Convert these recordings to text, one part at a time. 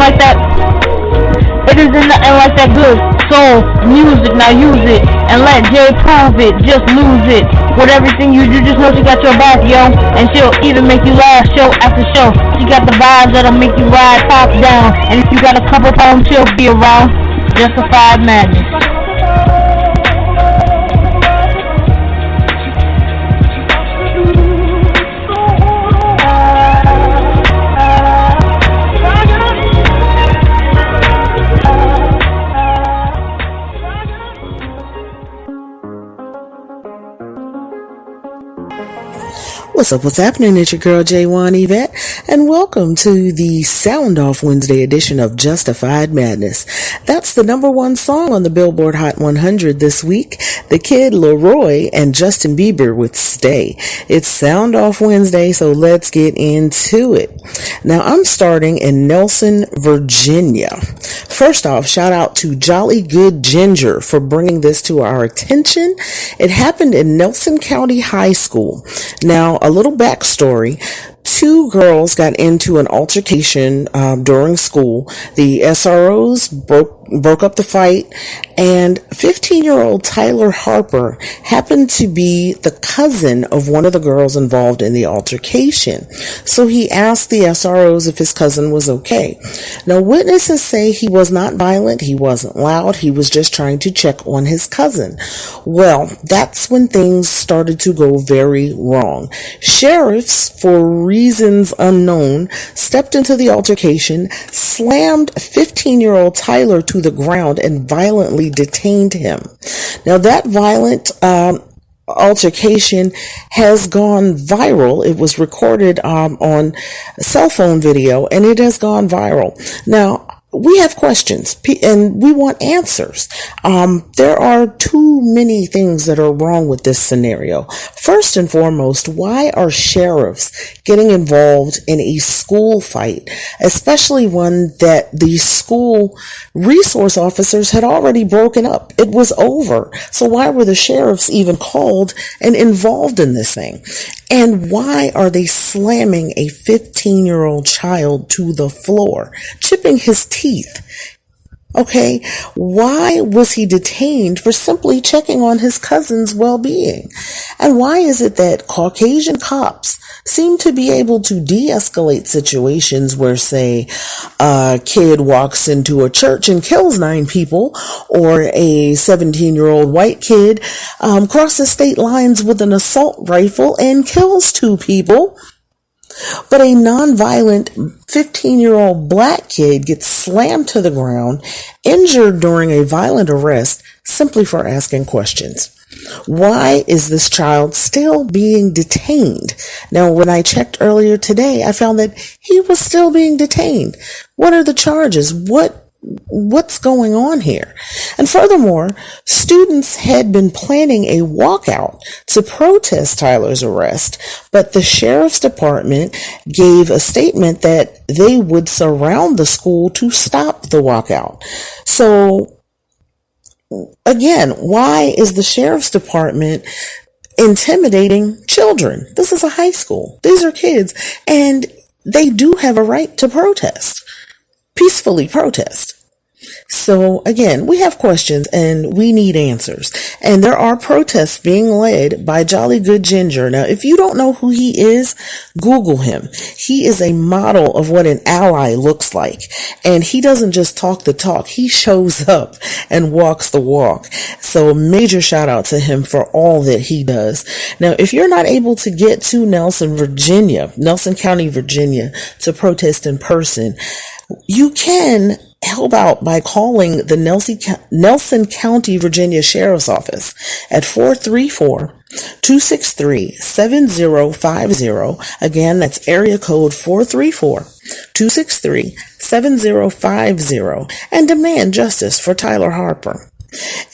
like that. It isn't nothing like that good soul music. Now use it and let Jay prove it. Just lose it. With everything you do, just know she got your back, yo. And she'll even make you laugh show after show. She got the vibes that'll make you ride top down. And if you got a couple pounds, she'll be around. Justified madness. What's happening? It's your girl J1 Yvette, and welcome to the Soundoff Wednesday edition of Justified Madness. That's the number one song on the Billboard Hot 100 this week. The Kid Leroy and Justin Bieber with Stay. It's Soundoff Wednesday, so let's get into it. Now, I'm starting in Nelson, Virginia. First off, shout out to Jolly Good Ginger for bringing this to our attention. It happened in Nelson County High School. Now, a little backstory. Two girls got into an altercation during school. The SROs broke up the fight, and 15-year-old Tyler Harper happened to be the cousin of one of the girls involved in the altercation. So he asked the SROs if his cousin was okay. Now, witnesses say he was not violent, he wasn't loud, he was just trying to check on his cousin. Well, that's when things started to go very wrong. Sheriffs, for reasons unknown, stepped into the altercation, slammed 15-year-old Tyler to the ground, and violently detained him. Now, that violent altercation has gone viral. It was recorded on cell phone video, and it has gone viral. Now, we have questions and we want answers. There are too many things that are wrong with this scenario. First and foremost, why are sheriffs getting involved in a school fight, especially one that the school resource officers had already broken up? It was over. So why were the sheriffs even called and involved in this thing? And why are they slamming a 15-year-old child to the floor, chipping his teeth? Okay, why was he detained for simply checking on his cousin's well-being? And why is it that Caucasian cops seem to be able to de-escalate situations where, say, a kid walks into a church and kills 9 people, or a 17-year-old white kid crosses state lines with an assault rifle and kills 2 people? But a non-violent 15-year-old black kid gets slammed to the ground, injured during a violent arrest, simply for asking questions. Why is this child still being detained? Now, when I checked earlier today, I found that he was still being detained. What are the charges? What's going on here? And furthermore, students had been planning a walkout to protest Tyler's arrest, but the sheriff's department gave a statement that they would surround the school to stop the walkout. So, again, why is the sheriff's department intimidating children? This is a high school. These are kids, and they do have a right to protest. Peacefully protest. So again, we have questions and we need answers. And there are protests being led by Jolly Good Ginger. Now, if you don't know who he is, Google him. He is a model of what an ally looks like. And he doesn't just talk the talk, he shows up and walks the walk. So major shout out to him for all that he does. Now, if you're not able to get to Nelson County, Virginia to protest in person, you can help out by calling the Nelson County, Virginia Sheriff's Office at 434-263-7050. Again, that's area code 434-263-7050, and demand justice for Tyler Harper.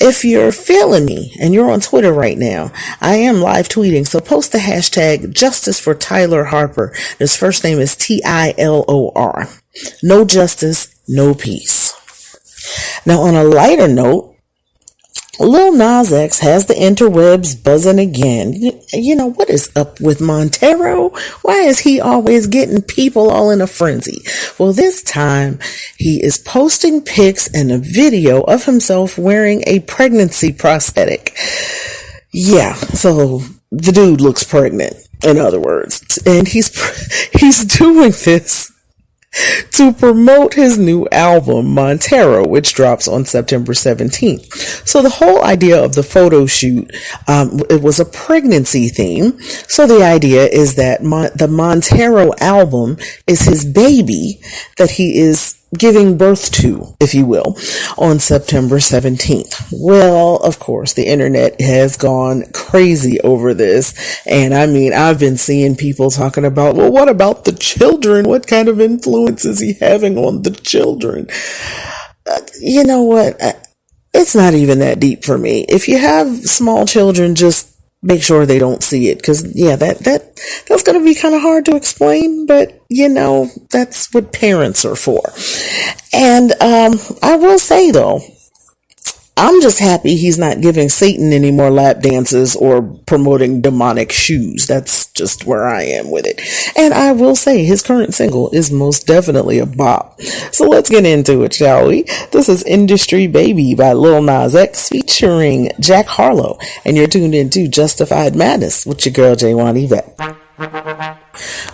If you're feeling me and you're on Twitter right now, I am live tweeting, so post the hashtag Justice for Tyler Harper. His first name is Tilor. No justice, no peace. Now, on a lighter note, Lil Nas X has the interwebs buzzing again. You know, what is up with Montero? Why is he always getting people all in a frenzy? Well, this time he is posting pics and a video of himself wearing a pregnancy prosthetic. Yeah, so the dude looks pregnant, in other words. And he's doing this to promote his new album, Montero, which drops on September 17th. So the whole idea of the photo shoot, it was a pregnancy theme. So the idea is that the Montero album is his baby that he is giving birth to, if you will, on September 17th. Well, of course, the internet has gone crazy over this. And I mean, I've been seeing people talking about, well, what about the children? What kind of influence is he having on the children? You know what? It's not even that deep for me. If you have small children, just make sure they don't see it, because yeah, that's going to be kind of hard to explain, but you know, that's what parents are for. And I will say though, I'm just happy he's not giving Satan any more lap dances or promoting demonic shoes. That's just where I am with it. And I will say his current single is most definitely a bop. So let's get into it, shall we? This is Industry Baby by Lil Nas X featuring Jack Harlow. And you're tuned into Justified Madness with your girl, J1 Yvette.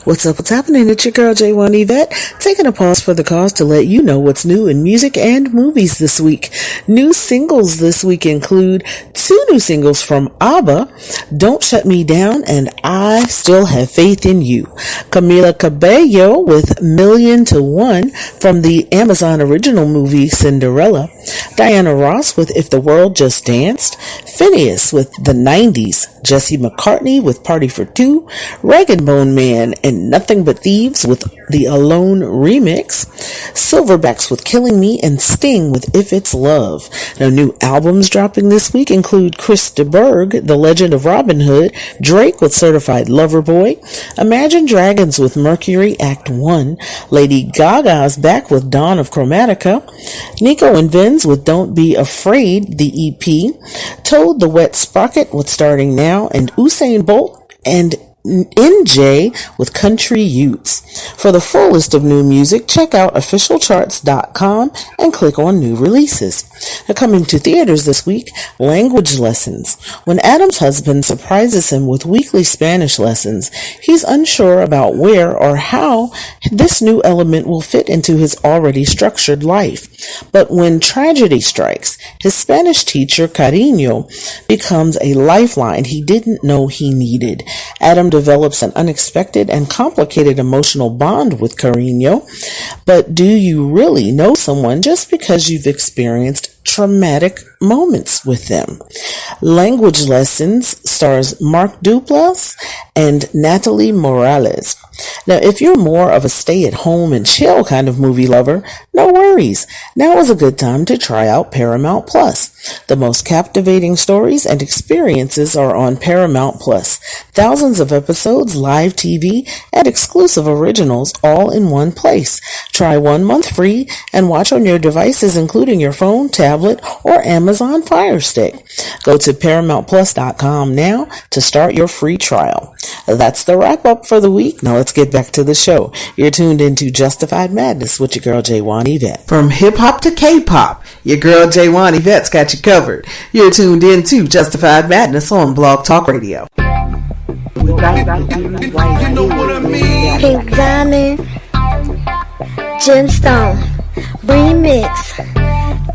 What's up, what's happening? It's your girl J1 Yvette, taking a pause for the cause to let you know what's new in music and movies this week. New singles this week include 2 new singles from ABBA, Don't Shut Me Down and I Still Have Faith in You. Camila Cabello with Million to One from the Amazon original movie Cinderella. Diana Ross with If the World Just Danced. Phineas with The 90s. Jesse McCartney with Party for Two. Rag & Bone Man and Nothing But Thieves with the Alone remix. Silverbacks with Killing Me and Sting with If It's Love. Now, new albums dropping this week include Chris de Burgh, The Legend of Robin Hood, Drake with Certified Lover Boy, Imagine Dragons with Mercury Act 1, Lady Gaga's back with Dawn of Chromatica, Nico and Vinz with Don't Be Afraid, the EP, Toad the Wet Sprocket with Starting Now, and Usain Bolt and NJ with Country Utes. For the full list of new music, check out officialcharts.com and click on new releases. Now, coming to theaters this week, Language Lessons. When Adam's husband surprises him with weekly Spanish lessons, he's unsure about where or how this new element will fit into his already structured life. But when tragedy strikes, his Spanish teacher, Cariño, becomes a lifeline he didn't know he needed. Adam develops an unexpected and complicated emotional bond with Cariño. But do you really know someone just because you've experienced traumatic moments with them? Language Lessons stars Mark Duplass and Natalie Morales. Now, if you're more of a stay-at-home and chill kind of movie lover, no worries. Now is a good time to try out Paramount Plus. The most captivating stories and experiences are on Paramount Plus. Thousands of episodes, live TV, and exclusive originals all in one place. Try 1 month free and watch on your devices including your phone, tablet, or Amazon Fire Stick. Go to ParamountPlus.com now to start your free trial. That's the wrap-up for the week. Now let's get back to the show. You're tuned into Justified Madness with your girl J1 Yvette. From hip-hop to K-pop, your girl J1 Yvette's got you covered. You're tuned into Justified Madness on Blog Talk Radio. You know what I mean? Pink Diamond, Gemstone, Remix.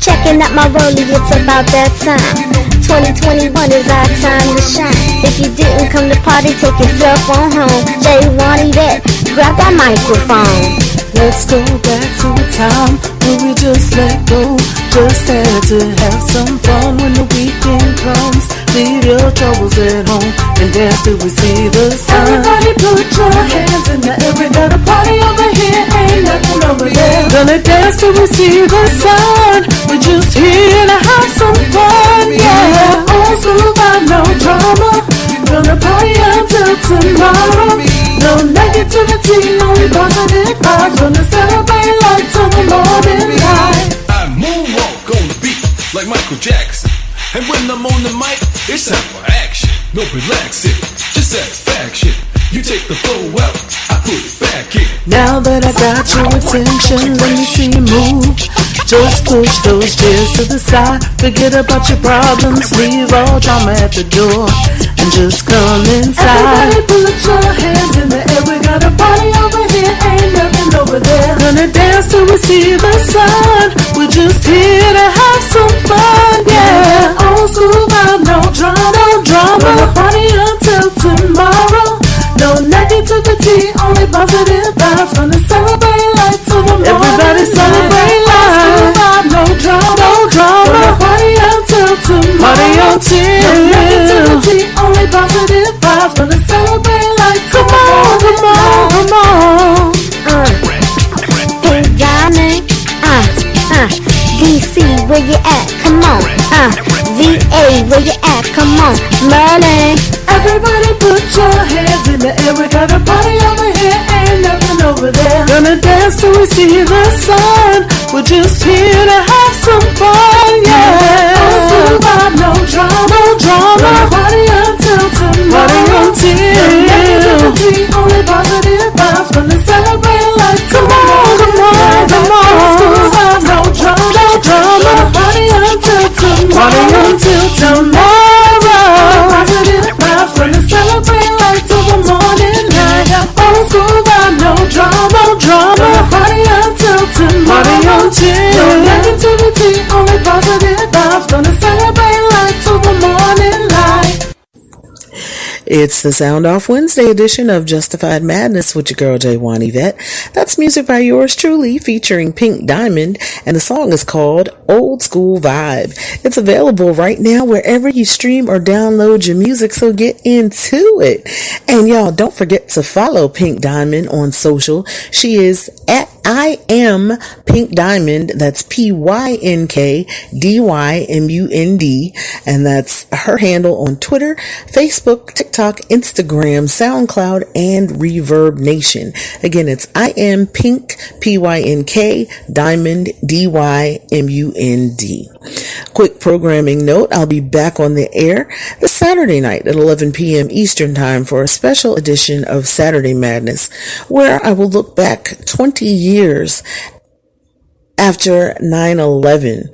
Checking out my rollie, it's about that time. 2021 is our time to shine. If you didn't come to party, take yourself on home. J1 Yvette, grab that microphone. Let's go back to a time when we just let go. Just had to have some fun when the weekend comes. Leave your troubles at home and dance till we see the sun. Everybody put your hands in the air. We got a party over here, ain't nothing over there. Gonna dance till we see the sun. We're just here to have some fun, yeah. Old school vibe, no drama. Gonna party until tomorrow. No negativity, only positive vibes. Gonna celebrate life till the morning light. I moonwalk on the beat like Michael Jackson. And when I'm on the mic, it's time for action. No relaxing, just satisfaction. You take the flow out, I put it back in. Now that I got your attention, let me see you move. Just push those chairs to the side. Forget about your problems, leave all drama at the door, and just come inside. Everybody put your hands in the air. We got a party over here, ain't nothing over there. Gonna dance till we see the sun. We're just here to have some fun, yeah. Old school vibe, no drama, no drama. Gonna party until tomorrow. No negativity, only positive vibes. Gonna celebrate life till the morning. Everybody celebrate life. No drama, no drama. Gonna party until tomorrow. Party until. No negativity, only positive vibes. Gonna celebrate life till the morning. Come on. Hey, Diamond. DC, where you at? Come on. VA, where you at? Come on. Merlin. Everybody put your hands in the air. We got a party over here, ain't nothing over there. Gonna dance till we see the sun. We're just here to have some fun, yeah. Old school vibe, no drama, no drama. Gonna party until tomorrow. Party until. No negativity, only positive vibes. Gonna celebrate life. Come on, come on, come on. Old school vibe, no drama, no drama. Gonna party until tomorrow. Party until tomorrow. Positive vibes. Gonna celebrate life till the morning light. Old school vibe, no drama, no drama. Gonna party until tomorrow. Party until. No negativity, only positive vibes. Gonna celebrate life till the morning light. It's the Soundoff Wednesday edition of Justified Madness with your girl J1 Yvette. That's music by yours truly featuring Pink Diamond, and the song is called Old School Vibe. It's available right now wherever you stream or download your music, so get into it. And y'all, don't forget to follow Pink Diamond on social. She is at I am Pink Diamond. That's PYNKDYMUND, and that's her handle on Twitter, Facebook, TikTok, Instagram, SoundCloud, and Reverb Nation. Again, it's I am Pink, PYNK Diamond, DYMUND. Quick programming note, I'll be back on the air this Saturday night at 11 p.m. Eastern Time for a special edition of Saturday Madness, where I will look back 20 years after 9/11.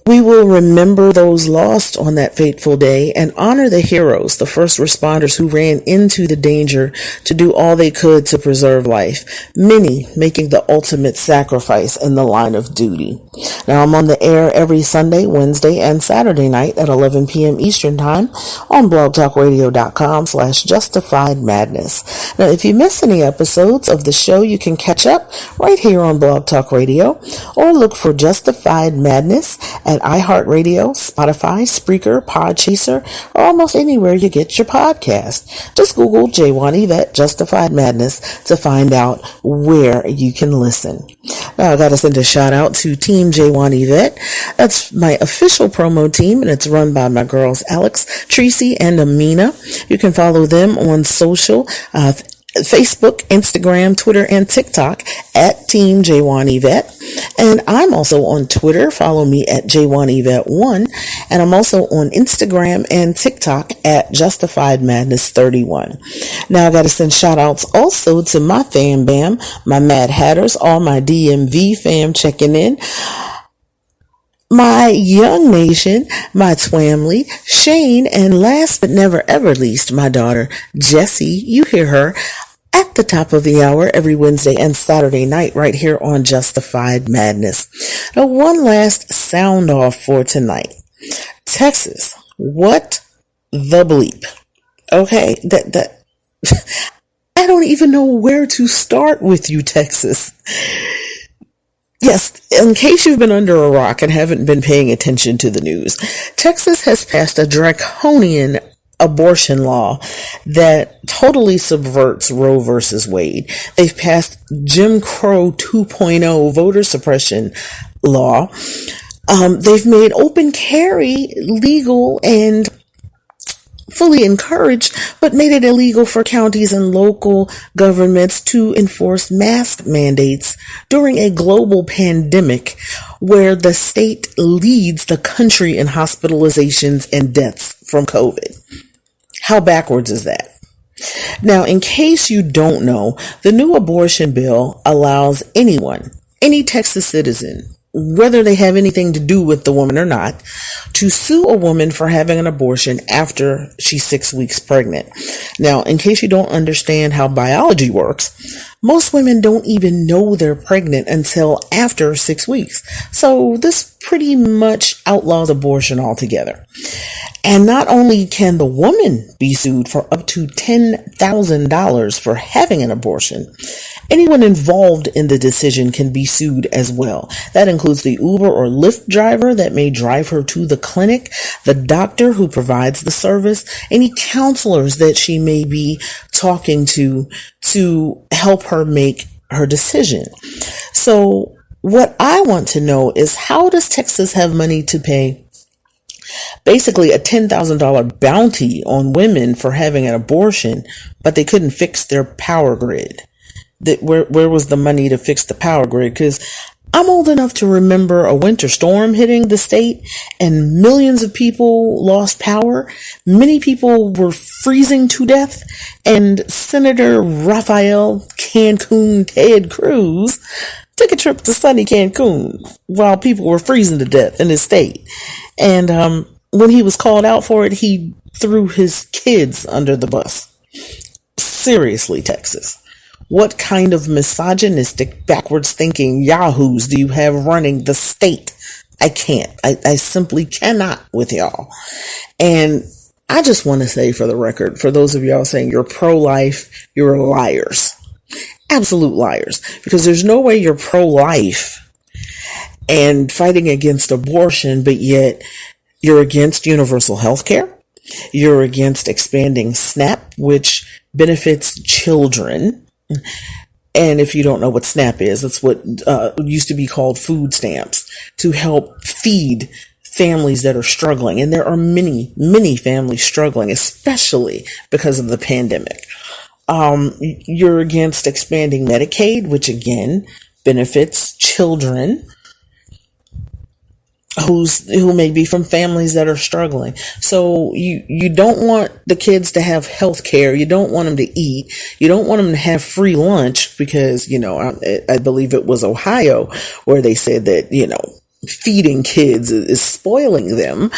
We will remember those lost on that fateful day and honor the heroes, the first responders who ran into the danger to do all they could to preserve life, many making the ultimate sacrifice in the line of duty. Now, I'm on the air every Sunday, Wednesday, and Saturday night at 11 p.m. Eastern Time on blogtalkradio.com/justifiedmadness. Now, if you miss any episodes of the show, you can catch up right here on Blog Talk Radio, or look for Justified Madness at iHeartRadio, Spotify, Spreaker, Podchaser, or almost anywhere you get your podcast. Just Google J1 Yvette Justified Madness to find out where you can listen. Now, I got to send a shout out to Team J1 Yvette. That's my official promo team, and it's run by my girls Alex, Tracy, and Amina. You can follow them on social, Facebook, Instagram, Twitter, and TikTok at Team J1 Yvette. And I'm also on Twitter. Follow me at J1 Yvette1. And I'm also on Instagram and TikTok at Justified Madness 31. Now I got to send shout outs also to my fam bam, my Mad Hatters, all my DMV fam checking in, my Young Nation, my Twamley, Shane, and last but never ever least, my daughter, Jessie. You hear her at the top of the hour every Wednesday and Saturday night right here on Justified Madness. Now, one last sound off for tonight. Texas, what the bleep? Okay, that I don't even know where to start with you, Texas. Yes, in case you've been under a rock and haven't been paying attention to the news, Texas has passed a draconian abortion law that totally subverts Roe versus Wade. They've passed Jim Crow 2.0 voter suppression law. They've made open carry legal and fully encouraged, but made it illegal for counties and local governments to enforce mask mandates during a global pandemic where the state leads the country in hospitalizations and deaths from COVID. How backwards is that? Now, in case you don't know, the new abortion bill allows anyone, any Texas citizen, whether they have anything to do with the woman or not, to sue a woman for having an abortion after she's 6 weeks pregnant. Now, in case you don't understand how biology works, most women don't even know they're pregnant until after 6 weeks. So this pretty much outlaws abortion altogether. And not only can the woman be sued for up to $10,000 for having an abortion, anyone involved in the decision can be sued as well. That includes the Uber or Lyft driver that may drive her to the clinic, the doctor who provides the service, any counselors that she may be talking to help her make her decision. So what I want to know is, how does Texas have money to pay basically a $10,000 bounty on women for having an abortion, but they couldn't fix their power grid? Where was the money to fix the power grid? Because I'm old enough to remember a winter storm hitting the state and millions of people lost power. Many people were freezing to death, and Senator Rafael Cancun Ted Cruz took a trip to sunny Cancun while people were freezing to death in his state. And when he was called out for it, he threw his kids under the bus. Seriously, Texas. What kind of misogynistic, backwards thinking yahoos do you have running the state? I can't. I simply cannot with y'all. And I just want to say, for the record, for those of y'all saying you're pro-life, you're liars. Absolute liars. Because there's no way you're pro-life and fighting against abortion, but yet you're against universal health care. You're against expanding SNAP, which benefits children. And if you don't know what SNAP is, it's what used to be called food stamps, to help feed families that are struggling. And there are many, many families struggling, especially because of the pandemic. You're against expanding Medicaid, which again benefits children who may be from families that are struggling. So you don't want the kids to have health care. You don't want them to eat. You don't want them to have free lunch because, I believe it was Ohio where they said that, feeding kids is spoiling them.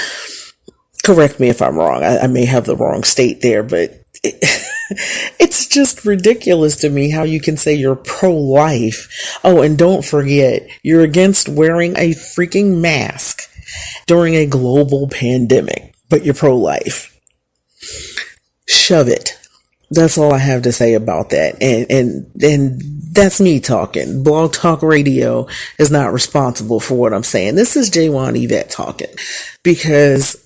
Correct me if I'm wrong. I may have the wrong state there, but it's just ridiculous to me how you can say you're pro-life. Oh, and don't forget, you're against wearing a freaking mask during a global pandemic, but you're pro-life. Shove it. That's all I have to say about that. And that's me talking. Blog Talk Radio is not responsible for what I'm saying. This is J1 Yvette talking, because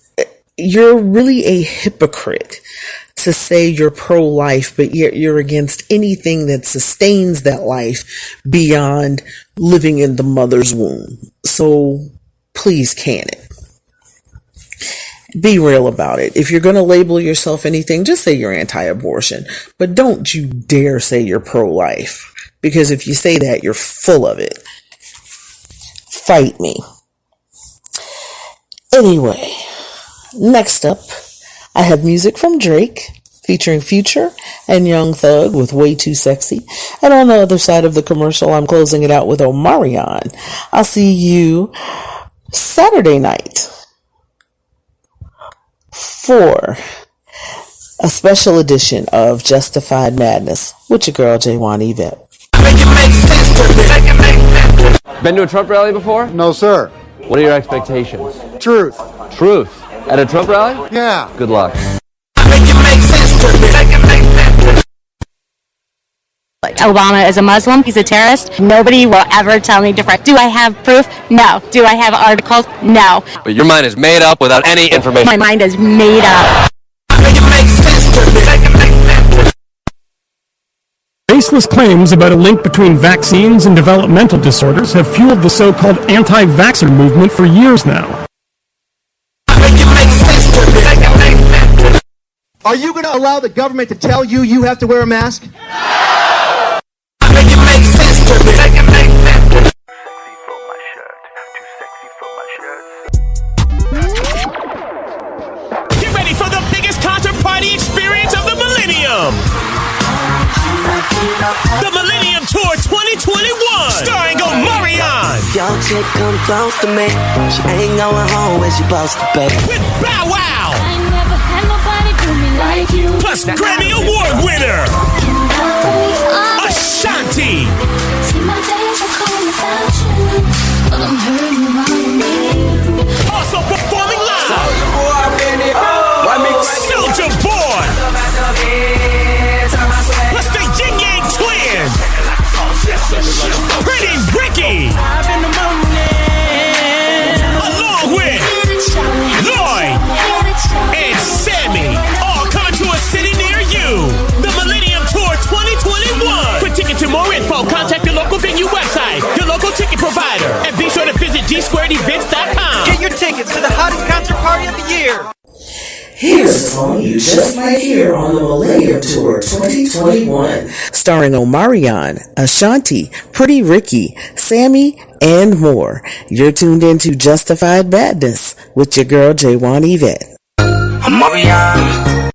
you're really a hypocrite to say you're pro-life, but yet you're against anything that sustains that life beyond living in the mother's womb. So please can it. Be real about it. If you're going to label yourself anything, just say you're anti-abortion, but don't you dare say you're pro-life, because if you say that, you're full of it. Fight me. Anyway, next up, I have music from Drake featuring Future and Young Thug with Way Too Sexy. And on the other side of the commercial, I'm closing it out with Omarion. I'll see you Saturday night for a special edition of Justified Madness with your girl J1 Yvette. Been to a Trump rally before? No, sir. What are your expectations? Truth. Truth. At a Trump rally? Yeah. Good luck. Obama is a Muslim. He's a terrorist. Nobody will ever tell me different. Do I have proof? No. Do I have articles? No. But your mind is made up without any information. My mind is made up. Baseless claims about a link between vaccines and developmental disorders have fueled the so-called anti-vaxxer movement for years now. Are you going to allow the government to tell you you have to wear a mask? The Millennium Tour 2021, starring Omarion. Your chick come close to me, she ain't going home when she supposed to be. With Bow Wow. I ain't never had nobody do me like you. Plus Grammy Award winner Ashanti. See my days are cold without you, but I'm hurting around me. Also performing live, Soulja Boy. Plus the Yin Yang Twins, Pretty Ricky. Along with Lloyd and Sammy, all coming to a city near you. The Millennium Tour 2021. For tickets and more info, contact your local venue website, your local ticket provider, and be sure to visit gsquaredevents.com. Get your tickets to the hottest concert party of the year. Here's a song you just might hear on the Millennium Tour 2021, starring Omarion, Ashanti, Pretty Ricky, Sammy, and more. You're tuned into Justified Madness with your girl J1 Yvette. Omarion.